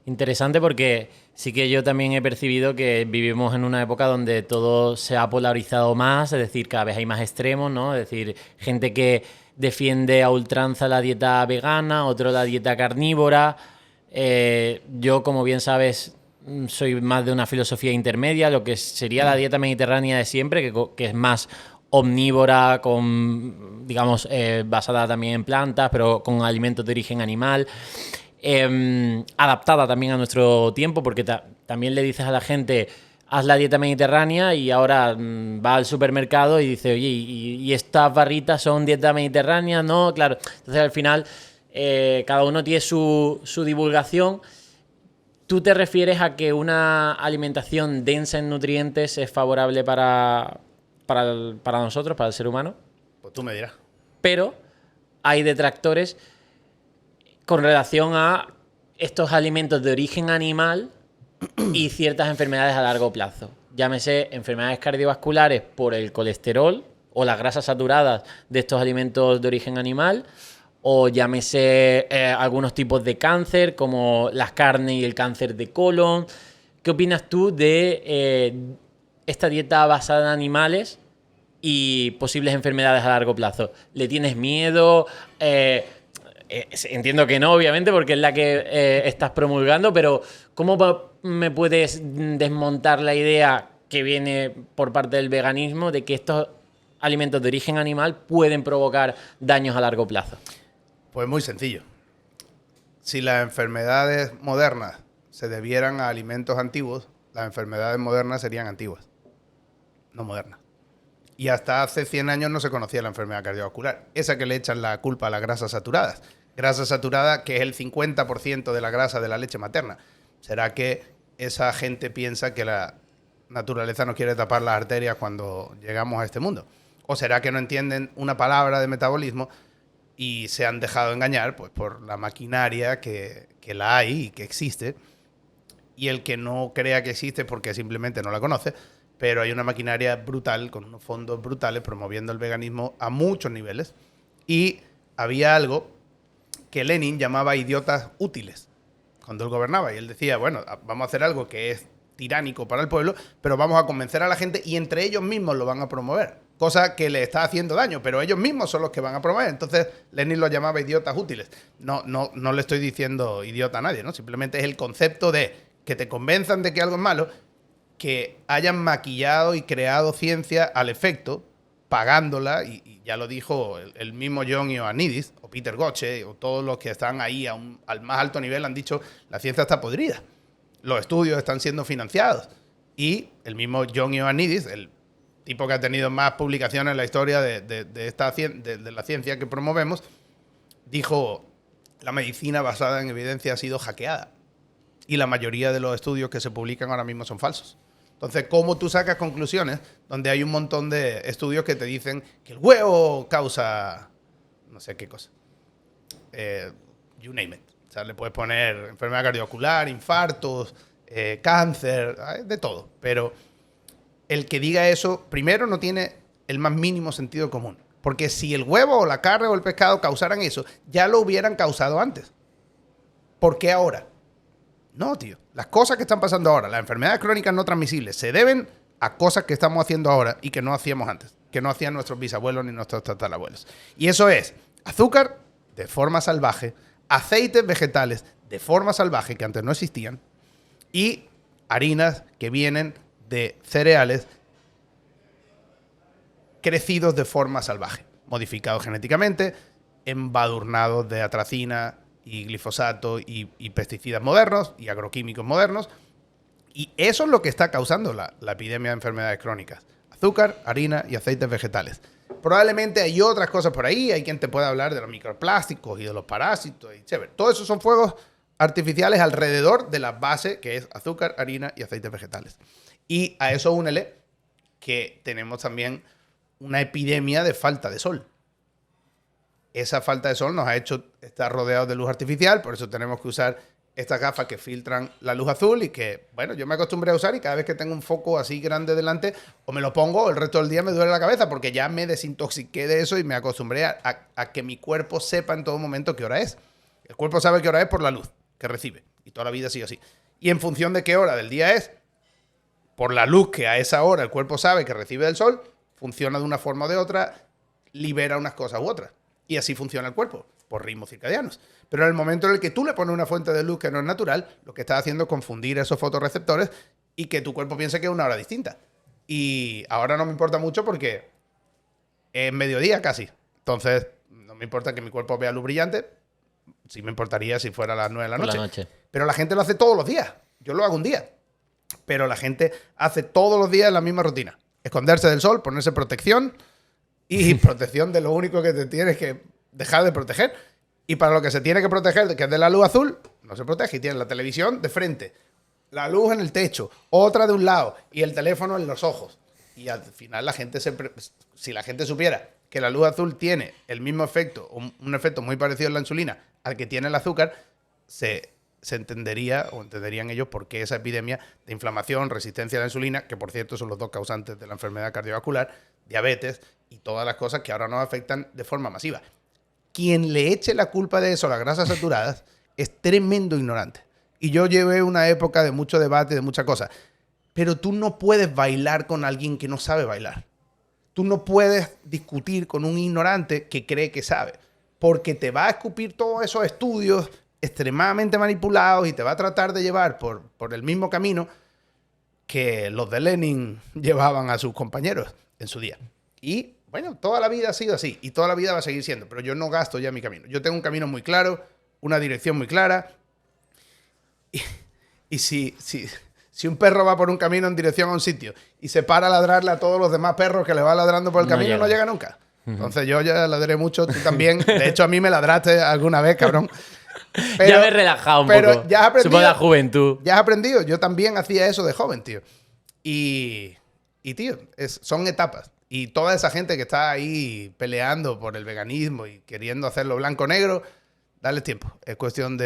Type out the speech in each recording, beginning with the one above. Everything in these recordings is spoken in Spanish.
Interesante porque sí que yo también he percibido que vivimos en una época donde todo se ha polarizado más, es decir, cada vez hay más extremos, ¿no? Es decir, gente que defiende a ultranza la dieta vegana, otro la dieta carnívora. Yo, como bien sabes, soy más de una filosofía intermedia, lo que sería la dieta mediterránea de siempre, que es más omnívora, con, digamos, basada también en plantas, pero con alimentos de origen animal. Adaptada también a nuestro tiempo, porque también le dices a la gente, haz la dieta mediterránea, y ahora va al supermercado y dice, oye, ¿y estas barritas son dieta mediterránea? No, claro. Entonces al final cada uno tiene su divulgación. ¿Tú te refieres a que una alimentación densa en nutrientes es favorable para nosotros, para el ser humano? Pues tú me dirás. Pero hay detractores con relación a estos alimentos de origen animal y ciertas enfermedades a largo plazo. Llámese enfermedades cardiovasculares por el colesterol o las grasas saturadas de estos alimentos de origen animal, o llámese algunos tipos de cáncer como las carnes y el cáncer de colon. ¿Qué opinas tú de esta dieta basada en animales y posibles enfermedades a largo plazo? ¿Le tienes miedo? Entiendo que no, obviamente, porque es la que estás promulgando, pero ¿cómo me puedes desmontar la idea que viene por parte del veganismo de que estos alimentos de origen animal pueden provocar daños a largo plazo? Pues muy sencillo. Si las enfermedades modernas se debieran a alimentos antiguos, las enfermedades modernas serían antiguas, no modernas. Y hasta hace 100 años no se conocía la enfermedad cardiovascular. Esa que le echan la culpa a las grasas saturadas. Grasa saturada, que es el 50% de la grasa de la leche materna. ¿Será que esa gente piensa que la naturaleza nos quiere tapar las arterias cuando llegamos a este mundo? ¿O será que no entienden una palabra de metabolismo y se han dejado engañar pues, por la maquinaria que la hay y que existe? Y el que no crea que existe porque simplemente no la conoce, pero hay una maquinaria brutal, con unos fondos brutales, promoviendo el veganismo a muchos niveles. Y había algo que Lenin llamaba idiotas útiles cuando él gobernaba. Y él decía, bueno, vamos a hacer algo que es tiránico para el pueblo, pero vamos a convencer a la gente y entre ellos mismos lo van a promover. Cosa que le está haciendo daño, pero ellos mismos son los que van a promover. Entonces, Lenin lo llamaba idiotas útiles. No le estoy diciendo idiota a nadie, ¿no? Simplemente es el concepto de que te convenzan de que algo es malo, que hayan maquillado y creado ciencia al efecto, pagándola, y ya lo dijo el mismo John Ioannidis, o Peter Gotche, o todos los que están ahí al más alto nivel han dicho, la ciencia está podrida, los estudios están siendo financiados. Y el mismo John Ioannidis, el tipo que ha tenido más publicaciones en la historia de la ciencia que promovemos, dijo, la medicina basada en evidencia ha sido hackeada. Y la mayoría de los estudios que se publican ahora mismo son falsos. Entonces, ¿cómo tú sacas conclusiones donde hay un montón de estudios que te dicen que el huevo causa no sé qué cosa? You name it. O sea, le puedes poner enfermedad cardiovascular, infartos, cáncer, de todo. Pero el que diga eso, primero, no tiene el más mínimo sentido común. Porque si el huevo o la carne o el pescado causaran eso, ya lo hubieran causado antes. ¿Por qué ahora? No, tío. Las cosas que están pasando ahora, las enfermedades crónicas no transmisibles, se deben a cosas que estamos haciendo ahora y que no hacíamos antes, que no hacían nuestros bisabuelos ni nuestros tatarabuelos. Y eso es azúcar de forma salvaje, aceites vegetales de forma salvaje que antes no existían y harinas que vienen de cereales crecidos de forma salvaje, modificados genéticamente, embadurnados de atracina y glifosato y pesticidas modernos y agroquímicos modernos. Y eso es lo que está causando la epidemia de enfermedades crónicas. Azúcar, harina y aceites vegetales. Probablemente hay otras cosas por ahí. Hay quien te pueda hablar de los microplásticos y de los parásitos. Y chévere. Todo eso son fuegos artificiales alrededor de la base que es azúcar, harina y aceites vegetales. Y a eso únele que tenemos también una epidemia de falta de sol. Esa falta de sol nos ha hecho estar rodeados de luz artificial, por eso tenemos que usar estas gafas que filtran la luz azul y que, bueno, yo me acostumbré a usar y cada vez que tengo un foco así grande delante, o me lo pongo o el resto del día me duele la cabeza porque ya me desintoxiqué de eso y me acostumbré a que mi cuerpo sepa en todo momento qué hora es. El cuerpo sabe qué hora es por la luz que recibe Y toda la vida ha sido así. Y en función de qué hora del día es, por la luz que a esa hora el cuerpo sabe que recibe del sol, funciona de una forma o de otra, libera unas cosas u otras. Y así funciona el cuerpo, por ritmos circadianos. Pero en el momento en el que tú le pones una fuente de luz que no es natural, lo que estás haciendo es confundir esos fotorreceptores y que tu cuerpo piense que es una hora distinta. Y ahora no me importa mucho porque es mediodía casi. Entonces, no me importa que mi cuerpo vea luz brillante. Sí me importaría si fuera a las 9 de la Por noche. la noche. Pero la gente lo hace todos los días. Yo lo hago un día. Pero la gente hace todos los días la misma rutina. Esconderse del sol, ponerse protección. Y protección de lo único que te tienes que dejar de proteger. Y para lo que se tiene que proteger, que es de la luz azul, no se protege. Y tienes la televisión de frente, la luz en el techo, otra de un lado y el teléfono en los ojos. Y al final la gente si la gente supiera que la luz azul tiene el mismo efecto, un efecto muy parecido a la insulina, al que tiene el azúcar, se entendería o entenderían ellos por qué esa epidemia de inflamación, resistencia a la insulina, que por cierto son los dos causantes de la enfermedad cardiovascular, diabetes y todas las cosas que ahora nos afectan de forma masiva. Quien le eche la culpa de eso a las grasas saturadas es tremendo ignorante. Y yo llevé una época de mucho debate, de muchas cosas. Pero tú no puedes bailar con alguien que no sabe bailar. Tú no puedes discutir con un ignorante que cree que sabe. Porque te va a escupir todos esos estudios extremadamente manipulados y te va a tratar de llevar por el mismo camino que los de Lenin llevaban a sus compañeros en su día. Y bueno, toda la vida ha sido así y toda la vida va a seguir siendo. Pero yo no gasto ya mi camino. Yo tengo un camino muy claro, una dirección muy clara. Y si un perro va por un camino en dirección a un sitio y se para a ladrarle a todos los demás perros que le va ladrando por el camino, no llega nunca. Entonces yo ya ladré mucho, tú también. De hecho, a mí me ladraste alguna vez, cabrón. Pero, ya me he relajado un pero poco. Ya has aprendido. Supongo la juventud. Ya has aprendido. Yo también hacía eso de joven, tío. Y tío, son etapas. Y toda esa gente que está ahí peleando por el veganismo y queriendo hacerlo blanco-negro, dale tiempo. Es cuestión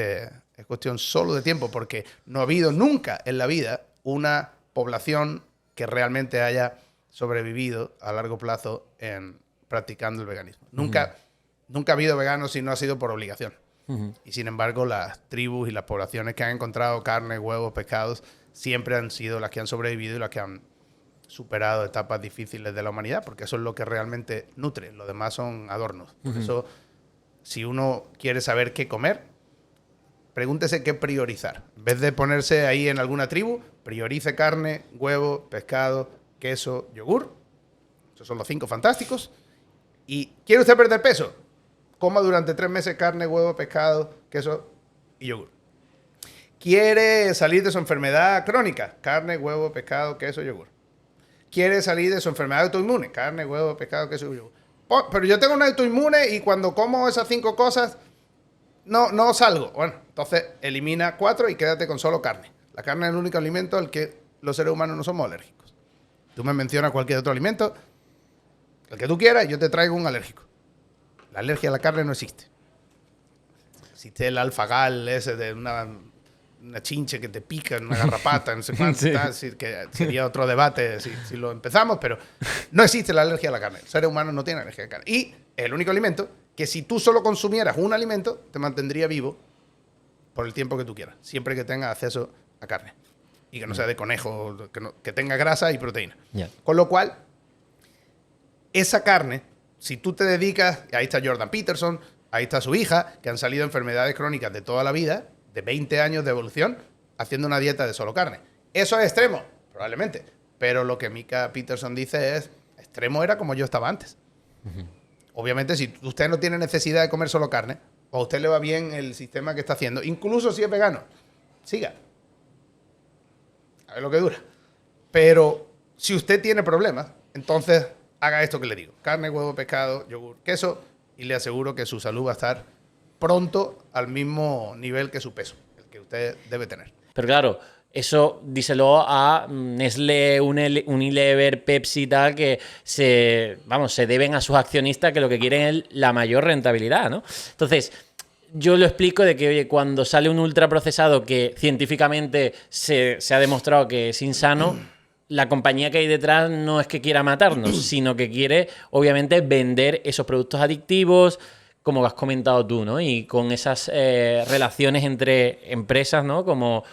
solo de tiempo, porque no ha habido nunca en la vida una población que realmente haya sobrevivido a largo plazo practicando el veganismo. Nunca ha habido veganos si no ha sido por obligación. Y sin embargo, las tribus y las poblaciones que han encontrado carne, huevos, pescados, siempre han sido las que han sobrevivido y las que han superado etapas difíciles de la humanidad, porque eso es lo que realmente nutre. Lo demás son adornos. Por eso, si uno quiere saber qué comer, pregúntese qué priorizar. En vez de ponerse ahí en alguna tribu, priorice carne, huevo, pescado, queso, yogur. Esos son los 5 fantásticos. ¿Y quiere usted perder peso? Coma durante 3 meses carne, huevo, pescado, queso y yogur. ¿Quiere salir de su enfermedad crónica? Carne, huevo, pescado, queso, yogur. ¿Quiere salir de su enfermedad autoinmune? Carne, huevo, pescado, queso y yogur. Pero yo tengo una autoinmune y cuando como esas 5 cosas no salgo. Bueno, entonces elimina 4 y quédate con solo carne. La carne es el único alimento al que los seres humanos no somos alérgicos. Tú me mencionas cualquier otro alimento, el que tú quieras, yo te traigo un alérgico. La alergia a la carne no existe. Existe el alfagal ese de una chinche que te pica, una garrapata, no sé cuánto, sí. Que sería otro debate si lo empezamos, pero no existe la alergia a la carne. El ser humano no tiene alergia a la carne. Y es el único alimento que si tú solo consumieras un alimento, te mantendría vivo por el tiempo que tú quieras, siempre que tengas acceso a carne. Y que no sea de conejo, que tenga grasa y proteína. Yeah. Con lo cual, esa carne, si tú te dedicas, ahí está Jordan Peterson, ahí está su hija, que han salido enfermedades crónicas de toda la vida, de 20 años de evolución, haciendo una dieta de solo carne. ¿Eso es extremo? Probablemente. Pero lo que Mika Peterson dice es, extremo era como yo estaba antes. Obviamente, si usted no tiene necesidad de comer solo carne, o a usted le va bien el sistema que está haciendo, incluso si es vegano, siga. A ver lo que dura. Pero si usted tiene problemas, entonces haga esto que le digo. Carne, huevo, pescado, yogur, queso, y le aseguro que su salud va a estar pronto al mismo nivel que su peso, el que usted debe tener. Pero claro, eso díselo a Nestlé, Unilever, Pepsi, tal, que se deben a sus accionistas que lo que quieren es la mayor rentabilidad, ¿no? Entonces, yo lo explico de que, oye, cuando sale un ultraprocesado que científicamente se ha demostrado que es insano, la compañía que hay detrás no es que quiera matarnos, sino que quiere, obviamente, vender esos productos adictivos como has comentado tú, ¿no? Y con esas relaciones entre empresas, ¿no? Como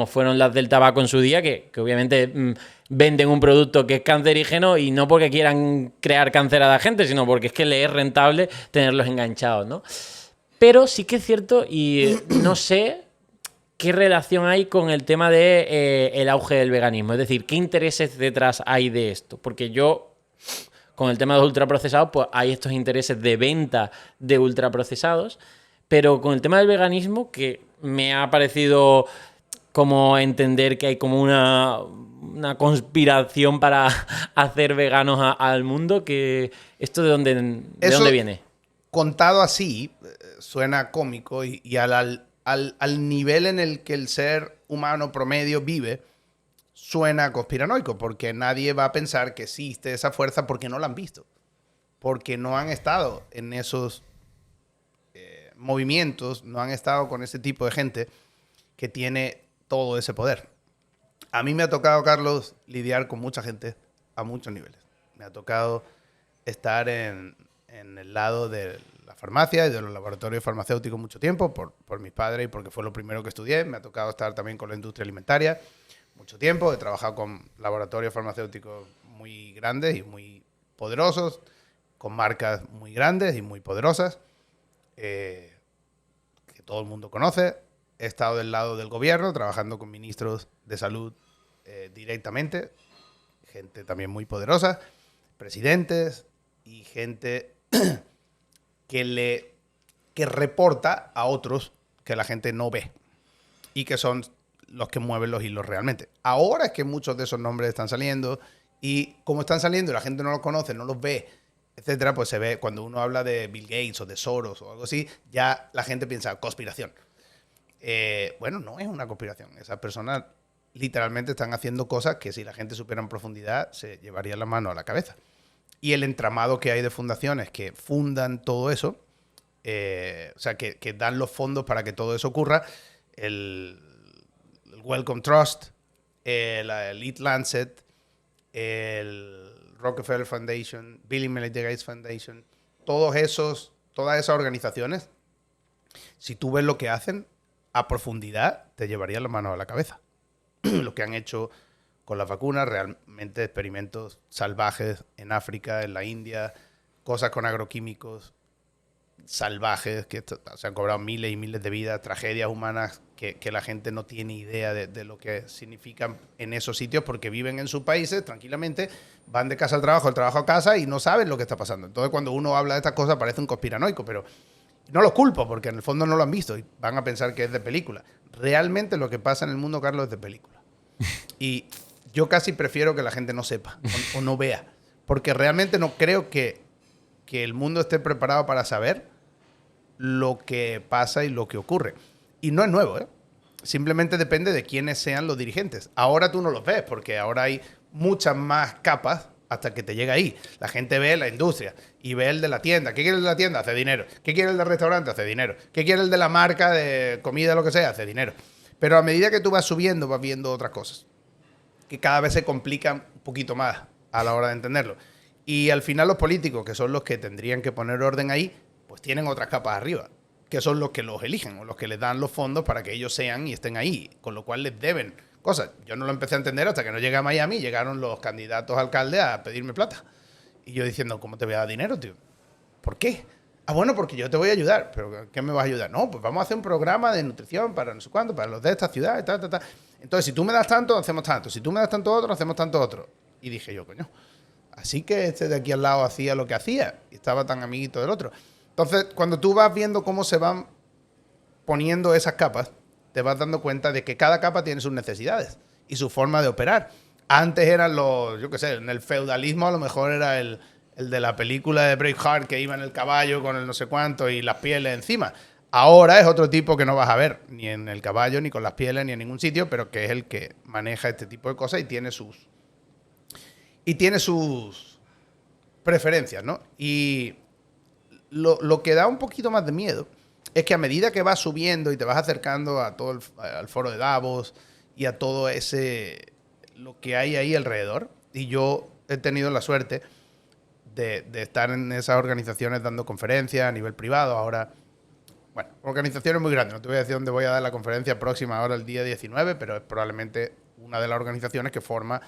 fueron las del tabaco en su día, que obviamente venden un producto que es cancerígeno y no porque quieran crear cáncer a la gente, sino porque es que le es rentable tenerlos enganchados, ¿no? Pero sí que es cierto, y no sé qué relación hay con el tema de el auge del veganismo. Es decir, ¿qué intereses detrás hay de esto? Porque yo, con el tema de los ultraprocesados, pues hay estos intereses de venta de ultraprocesados, pero con el tema del veganismo, que me ha parecido como entender que hay como una conspiración para hacer veganos al mundo, que ¿esto de dónde viene? Contado así, suena cómico y al nivel en el que el ser humano promedio vive, suena conspiranoico, porque nadie va a pensar que existe esa fuerza porque no la han visto, porque no han estado en esos movimientos, no han estado con ese tipo de gente que tiene todo ese poder. A mí me ha tocado, Carlos, lidiar con mucha gente a muchos niveles. Me ha tocado estar en el lado de la farmacia y de los laboratorios farmacéuticos mucho tiempo, por mis padres y porque fue lo primero que estudié. Me ha tocado estar también con la industria alimentaria mucho tiempo. He trabajado con laboratorios farmacéuticos muy grandes y muy poderosos, con marcas muy grandes y muy poderosas, que todo el mundo conoce. He estado del lado del gobierno, trabajando con ministros de salud directamente, gente también muy poderosa, presidentes y gente que reporta a otros que la gente no ve y que son los que mueven los hilos realmente. Ahora es que muchos de esos nombres están saliendo y como están saliendo y la gente no los conoce, no los ve, etcétera, pues se ve cuando uno habla de Bill Gates o de Soros o algo así, ya la gente piensa conspiración. Bueno, no es una conspiración. Esas personas literalmente están haciendo cosas que si la gente supiera en profundidad se llevaría la mano a la cabeza. Y el entramado que hay de fundaciones que fundan todo eso, o sea, que dan los fondos para que todo eso ocurra, el Wellcome Trust, el Eat Lancet, el Rockefeller Foundation, Bill y Melinda Gates Foundation, todas esas organizaciones, si tú ves lo que hacen, a profundidad te llevaría la mano a la cabeza. Lo que han hecho con las vacunas, realmente experimentos salvajes en África, en la India, cosas con agroquímicos salvajes que se han cobrado miles y miles de vidas, tragedias humanas que la gente no tiene idea de lo que significan en esos sitios porque viven en sus países tranquilamente, van de casa al trabajo, del trabajo a casa y no saben lo que está pasando. Entonces cuando uno habla de estas cosas parece un conspiranoico, pero no los culpo porque en el fondo no lo han visto y van a pensar que es de película. Realmente lo que pasa en el mundo, Carlos, es de película. Y yo casi prefiero que la gente no sepa o no vea, porque realmente no creo que el mundo esté preparado para saber lo que pasa y lo que ocurre. Y no es nuevo, ¿eh? Simplemente depende de quiénes sean los dirigentes. Ahora tú no los ves, porque ahora hay muchas más capas hasta que te llega ahí. La gente ve la industria y ve el de la tienda. ¿Qué quiere el de la tienda? Hace dinero. ¿Qué quiere el del restaurante? Hace dinero. ¿Qué quiere el de la marca de comida, lo que sea? Hace dinero. Pero a medida que tú vas subiendo, vas viendo otras cosas que cada vez se complican un poquito más a la hora de entenderlo. Y al final los políticos, que son los que tendrían que poner orden ahí, pues tienen otras capas arriba, que son los que los eligen o los que les dan los fondos para que ellos sean y estén ahí, con lo cual les deben cosas. Yo no lo empecé a entender hasta que no llegué a Miami, llegaron los candidatos a alcalde a pedirme plata. Y yo diciendo, ¿cómo te voy a dar dinero, tío? ¿Por qué? Ah, bueno, porque yo te voy a ayudar. ¿Pero qué me vas a ayudar? No, pues vamos a hacer un programa de nutrición para no sé cuánto, para los de esta ciudad, y tal, tal, tal. Entonces, si tú me das tanto, hacemos tanto. Si tú me das tanto otro, hacemos tanto otro. Y dije yo, coño, así que este de aquí al lado hacía lo que hacía y estaba tan amiguito del otro. Entonces, cuando tú vas viendo cómo se van poniendo esas capas, te vas dando cuenta de que cada capa tiene sus necesidades y su forma de operar. Antes eran los, yo qué sé, en el feudalismo a lo mejor era el de la película de Braveheart que iba en el caballo con el no sé cuánto y las pieles encima. Ahora es otro tipo que no vas a ver ni en el caballo, ni con las pieles, ni en ningún sitio, pero que es el que maneja este tipo de cosas y tiene sus preferencias, ¿no? Y lo que da un poquito más de miedo es que a medida que vas subiendo y te vas acercando a todo al foro de Davos y a todo lo que hay ahí alrededor, y yo he tenido la suerte de estar en esas organizaciones dando conferencias a nivel privado. Ahora, bueno, organizaciones muy grandes. No te voy a decir dónde voy a dar la conferencia próxima ahora el día 19, pero es probablemente una de las organizaciones que forma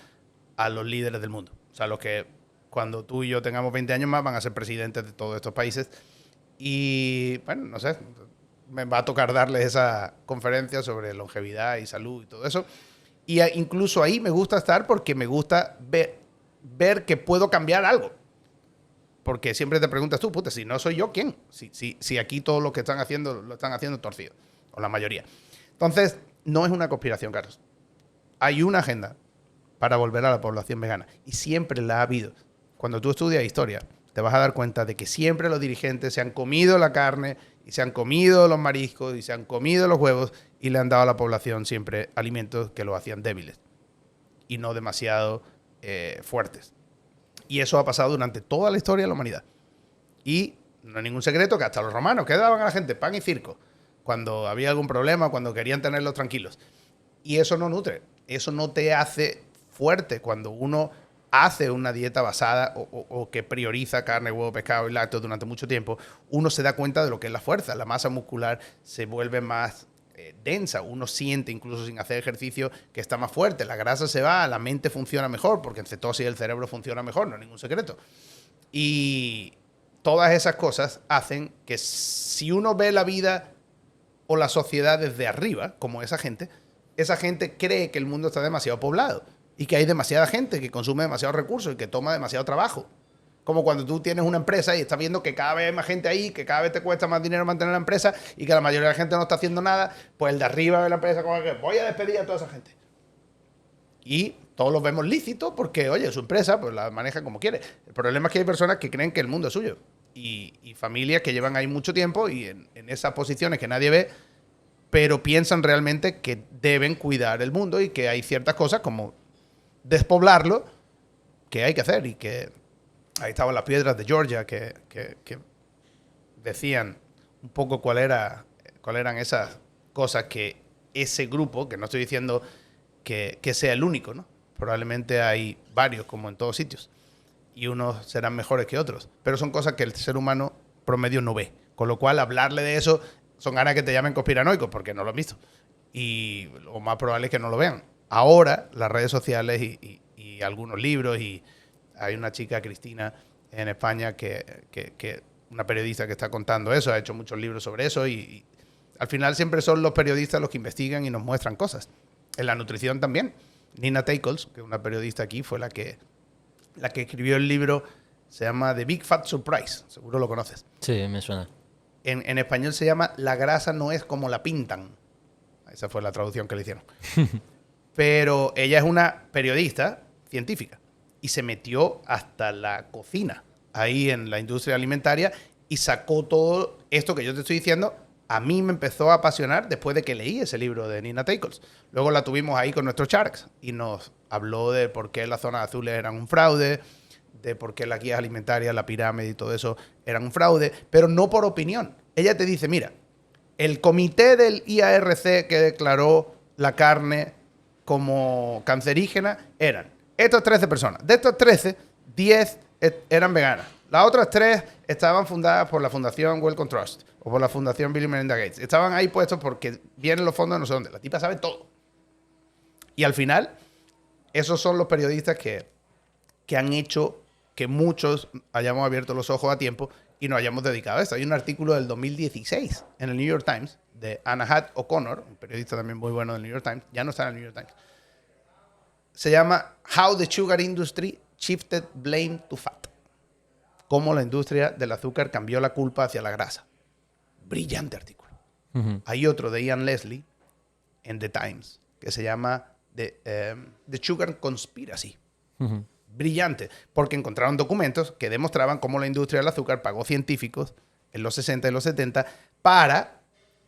a los líderes del mundo. O sea, los que cuando tú y yo tengamos 20 años más van a ser presidentes de todos estos países. Y, bueno, no sé, me va a tocar darles esa conferencia sobre longevidad y salud y todo eso. Y incluso ahí me gusta estar porque me gusta ver que puedo cambiar algo. Porque siempre te preguntas tú, puta, si no soy yo, ¿quién? Si aquí todo lo que están haciendo, lo están haciendo torcido. O la mayoría. Entonces, no es una conspiración, Carlos. Hay una agenda para volver a la población vegana. Y siempre la ha habido. Cuando tú estudias historia, te vas a dar cuenta de que siempre los dirigentes se han comido la carne y se han comido los mariscos y se han comido los huevos y le han dado a la población siempre alimentos que lo hacían débiles y no demasiado fuertes. Y eso ha pasado durante toda la historia de la humanidad. Y no es ningún secreto que hasta los romanos, ¿qué daban a la gente? Pan y circo. Cuando había algún problema, cuando querían tenerlos tranquilos. Y eso no nutre. Eso no te hace fuerte. Cuando uno hace una dieta basada o que prioriza carne, huevo, pescado y lácteos durante mucho tiempo, uno se da cuenta de lo que es la fuerza. La masa muscular se vuelve más densa. Uno siente, incluso sin hacer ejercicio, que está más fuerte. La grasa se va, la mente funciona mejor, porque en cetosis el cerebro funciona mejor, no es ningún secreto. Y todas esas cosas hacen que si uno ve la vida o la sociedad desde arriba, como esa gente cree que el mundo está demasiado poblado y que hay demasiada gente que consume demasiados recursos y que toma demasiado trabajo. Como cuando tú tienes una empresa y estás viendo que cada vez hay más gente ahí, que cada vez te cuesta más dinero mantener la empresa y que la mayoría de la gente no está haciendo nada, pues el de arriba de la empresa como que voy a despedir a toda esa gente. Y todos los vemos lícitos porque, oye, su empresa pues la maneja como quiere. El problema es que hay personas que creen que el mundo es suyo y familias que llevan ahí mucho tiempo y en esas posiciones que nadie ve, pero piensan realmente que deben cuidar el mundo y que hay ciertas cosas como despoblarlo que hay que hacer y que ahí estaban las piedras de Georgia que decían un poco cuáles eran esas cosas que ese grupo, que no estoy diciendo que sea el único, ¿no? Probablemente hay varios, como en todos sitios, y unos serán mejores que otros, pero son cosas que el ser humano promedio no ve. Con lo cual, hablarle de eso son ganas que te llamen conspiranoicos, porque no lo han visto. Y lo más probable es que no lo vean. Ahora, las redes sociales y algunos libros, y hay una chica, Cristina, en España, que una periodista que está contando eso, ha hecho muchos libros sobre eso, y al final siempre son los periodistas los que investigan y nos muestran cosas. En la nutrición también. Nina Teicholz, que es una periodista aquí, fue la que escribió el libro, se llama The Big Fat Surprise, seguro lo conoces. Sí, me suena. En español se llama La grasa no es como la pintan. Esa fue la traducción que le hicieron. Pero ella es una periodista científica y se metió hasta la cocina ahí en la industria alimentaria y sacó todo esto que yo te estoy diciendo. A mí me empezó a apasionar después de que leí ese libro de Nina Teicholz. Luego la tuvimos ahí con nuestros Sharks y nos habló de por qué las zonas azules eran un fraude, de por qué las guías alimentarias, la pirámide y todo eso eran un fraude, pero no por opinión. Ella te dice, mira, el comité del IARC que declaró la carne como cancerígena eran estas 13 personas. De estas 13, 10 eran veganas. Las otras 3 estaban fundadas por la Fundación Wellcome Trust o por la Fundación Bill y Melinda Gates. Estaban ahí puestos porque vienen los fondos de no sé dónde. La tipa sabe todo. Y al final, esos son los periodistas que han hecho que muchos hayamos abierto los ojos a tiempo y nos hayamos dedicado a esto. Hay un artículo del 2016 en el New York Times de Anahad O'Connor, un periodista también muy bueno del New York Times, ya no está en el New York Times. Se llama How the Sugar Industry Shifted Blame to Fat. Cómo la industria del azúcar cambió la culpa hacia la grasa. Brillante artículo. Hay otro de Ian Leslie en The Times que se llama The Sugar Conspiracy. Brillante, porque encontraron documentos que demostraban cómo la industria del azúcar pagó científicos en los 60 y los 70 para,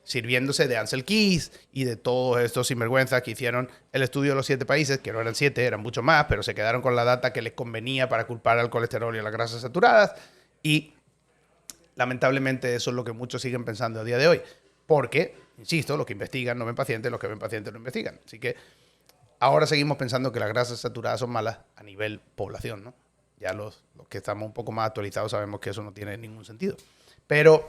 sirviéndose de Ansel Keys y de todos estos sinvergüenzas que hicieron el estudio de los 7 países, que no eran 7, eran mucho más, pero se quedaron con la data que les convenía para culpar al colesterol y a las grasas saturadas. Y lamentablemente eso es lo que muchos siguen pensando a día de hoy. Porque, insisto, los que investigan no ven pacientes, los que ven pacientes no investigan. Así que ahora seguimos pensando que las grasas saturadas son malas a nivel población, ¿no? Ya los que estamos un poco más actualizados sabemos que eso no tiene ningún sentido. Pero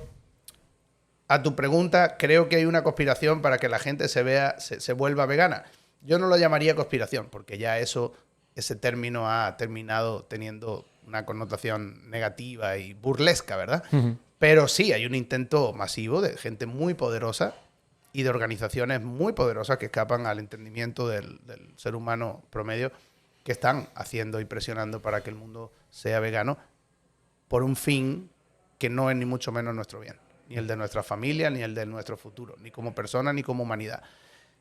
a tu pregunta, creo que hay una conspiración para que la gente se vuelva vegana. Yo no lo llamaría conspiración, porque ya ese término ha terminado teniendo una connotación negativa y burlesca, ¿verdad? Pero sí, hay un intento masivo de gente muy poderosa y de organizaciones muy poderosas que escapan al entendimiento del ser humano promedio, que están haciendo y presionando para que el mundo sea vegano por un fin que no es ni mucho menos nuestro bien, ni el de nuestra familia, ni el de nuestro futuro, ni como persona, ni como humanidad.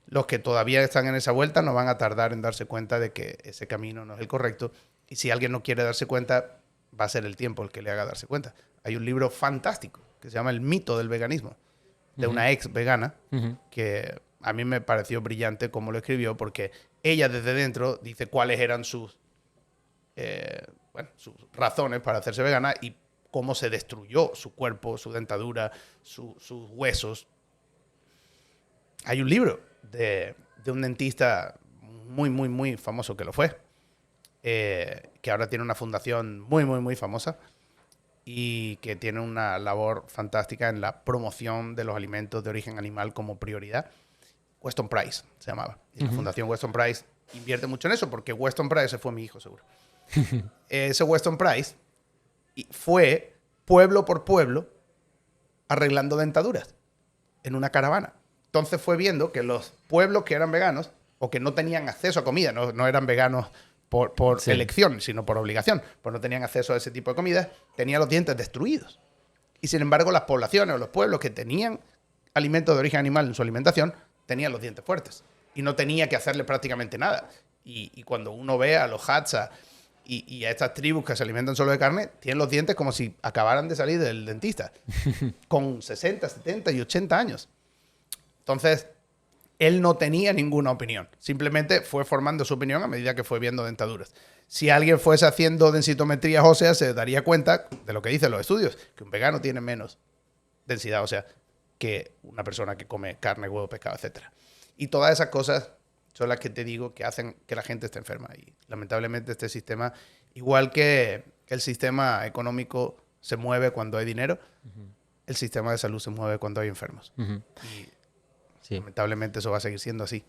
Los que todavía están en esa vuelta no van a tardar en darse cuenta de que ese camino no es el correcto, y si alguien no quiere darse cuenta, va a ser el tiempo el que le haga darse cuenta. Hay un libro fantástico que se llama El mito del veganismo, de una ex vegana, que a mí me pareció brillante cómo lo escribió, porque ella desde dentro dice cuáles eran sus razones para hacerse vegana y cómo se destruyó su cuerpo, su dentadura, sus huesos. Hay un libro de un dentista muy, muy, muy famoso que lo fue, que ahora tiene una fundación muy, muy, muy famosa y que tiene una labor fantástica en la promoción de los alimentos de origen animal como prioridad. Weston Price se llamaba. Y la Fundación Weston Price invierte mucho en eso, porque Weston Price, ese fue mi hijo seguro. Ese Weston Price fue pueblo por pueblo arreglando dentaduras en una caravana. Entonces fue viendo que los pueblos que eran veganos o que no tenían acceso a comida, no eran veganos por elección, sino por obligación, pues no tenían acceso a ese tipo de comida, tenían los dientes destruidos. Y sin embargo, las poblaciones o los pueblos que tenían alimentos de origen animal en su alimentación tenían los dientes fuertes y no tenía que hacerle prácticamente nada. Y cuando uno ve a los Hadza y a estas tribus que se alimentan solo de carne, tienen los dientes como si acabaran de salir del dentista, con 60, 70 y 80 años. Entonces, él no tenía ninguna opinión. Simplemente fue formando su opinión a medida que fue viendo dentaduras. Si alguien fuese haciendo densitometrías óseas, se daría cuenta de lo que dicen los estudios, que un vegano tiene menos densidad ósea que una persona que come carne, huevo, pescado, etc. Y todas esas cosas son las que te digo que hacen que la gente esté enferma. Y lamentablemente este sistema, igual que el sistema económico se mueve cuando hay dinero, el sistema de salud se mueve cuando hay enfermos. Y lamentablemente eso va a seguir siendo así.